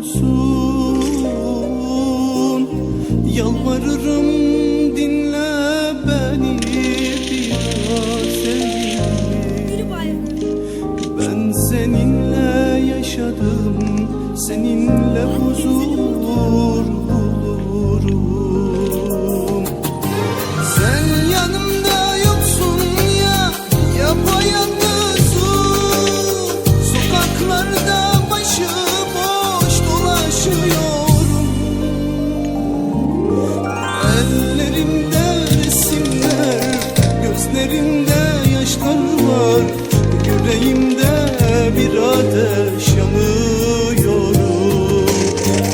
olsun. Yalvarırım dinle beni biraz sevgilim. Ben seninle yaşadım, seninle huzur bulurum. Sen yanımda yoksun ya, yapayalnızım. Sokaklarda başıboş dolaşıyorum. Ellerimde resimler, gözlerimde yaşlar var. Yüreğimde bir ateş yanıyorum.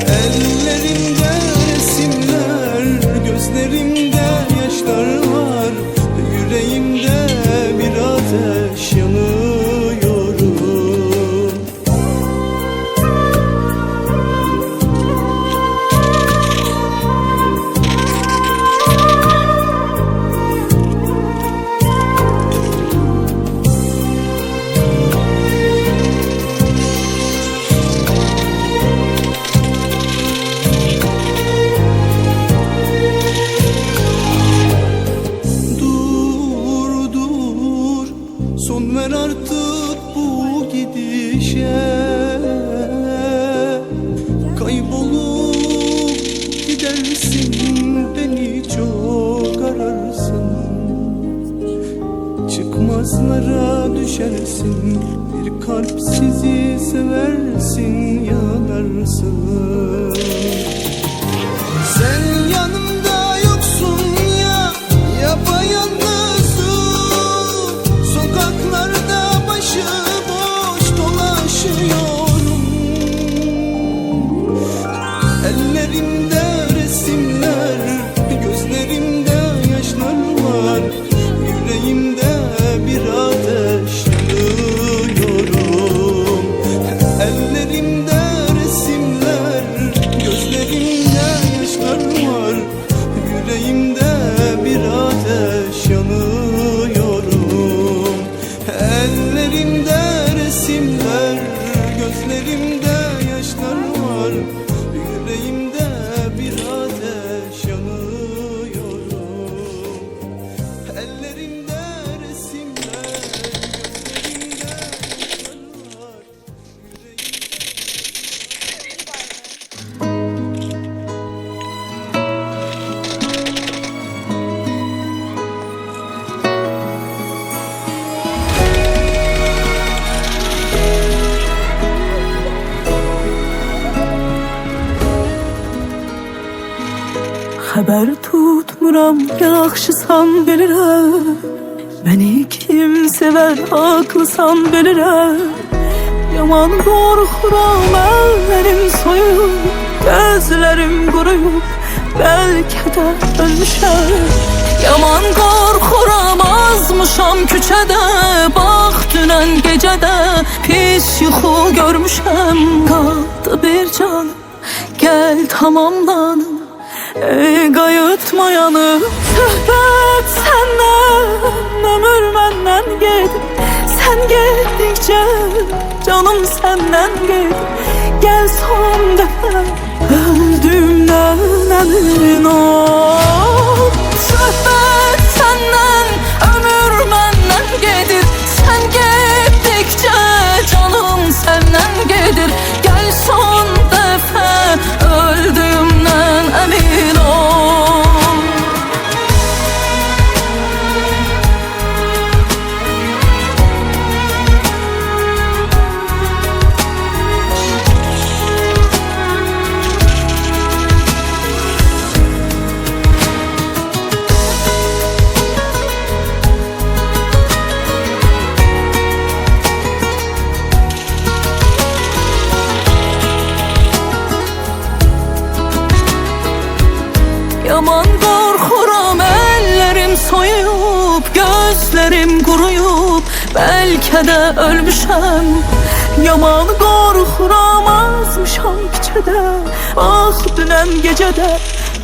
Ellerimde resimler, gözlerimde yaşlar var. Yüreğimde bir ateş yanıyorum. Son ver artık bu gidişe. Kaybolup gidersin, beni çok ararsın. Çıkmazlara düşersin, bir kalp sizi seversin, yanarsın. Sen yanımda yoksun ya, yapayalnızım. Sokaklarda başıboş dolaşıyorum. Ellerimde resimler, gözlerimde yaşlar var. Yüreğimde bir ateş yanıyorum. Ellerimde resimler, gözlerimde yaşlar var. Yüreğimde bir ateş yanıyorum. Ellerimde resimler, gözlerimde yaşlar var. Yüreğimde bir ateş yanıyorum. Ellerimde resimler, gözlerimde yaşlar var. Xəbər tutmuram, yaxşısan bilirəm. Məni kim sevər, haqlısan bilirəm. Yaman qorxuram, əllərim soyub, gözlərim quruyub, bəlkə də ölmüşəm. Yaman qorxuram, azmışam küçədə, bax dünən gecədə pis yuxu görmüşəm. Qaldı bir can, gəl tamamlanım. Qayıtmayanım söhbət səndən, ömür məndən gedir. Sən getdikcə canım səndən gedir. Gəl son dəfə öldüyümdən əmin ol. Söhbət səndən, ömür məndən gedir. Sən getdikcə canım səndən gedir. Gəl son dəfə öldüyümdən əmin ol. Yaman qorxuram, əllərim soyub, gözlərim quruyub, bəlkə də ölmüşəm. Yaman qorxuram, azmışam küçədə, bax dünən gecədə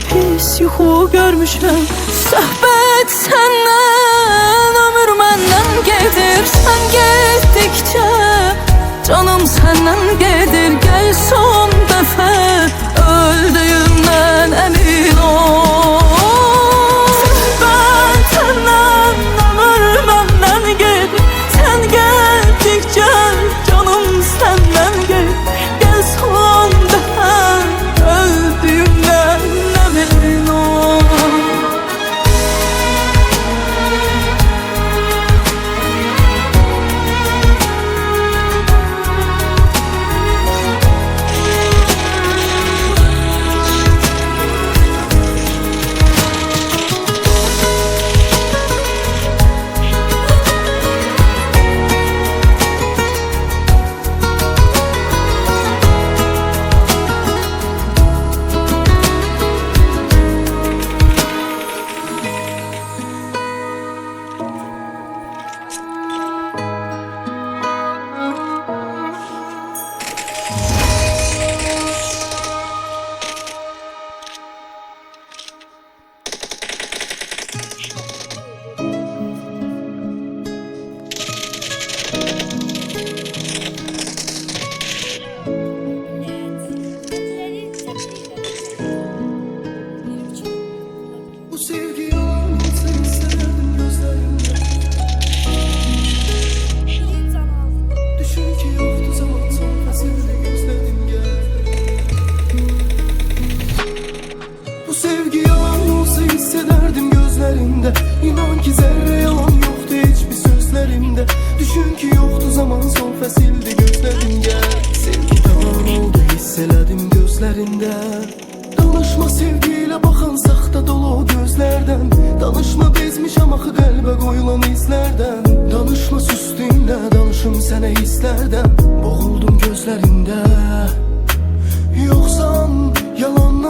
pis yuxu görmüşəm. Söhbət səndən, ömür məndən gedir. Sən getdikcə canım səndən gedir. Gəl son dəfə öldüyümdən əmin ol. Mən səndən ömür məndən gedir, sən getdikcə canım səndən gedir. Gəl son dəfə öldüyümdən əmin ol. Bu sevgi yalan olsa isterdim gözlerimde. Düşün ki yoktu zaman son fasilde gözlerim geldi. Bu sevgi yalan olsa hissederdim gözlerinde. İnan ki zerre yalan yoktu hiçbir sözlerimde. Düşün ki yoktu zaman son fasilde gözlerim geldi. Sevgi yalan oldu hisseledim gözlerinde. Danışma sevgiyle bakan saxta dolu o gözlerden. Danışma bezmişəm axı qəlbə qoyulan izlərdən. Danışma süstüyünlə, danışım sənə hisslərdən. Boğuldum gözlərində. Yoxsan yalanla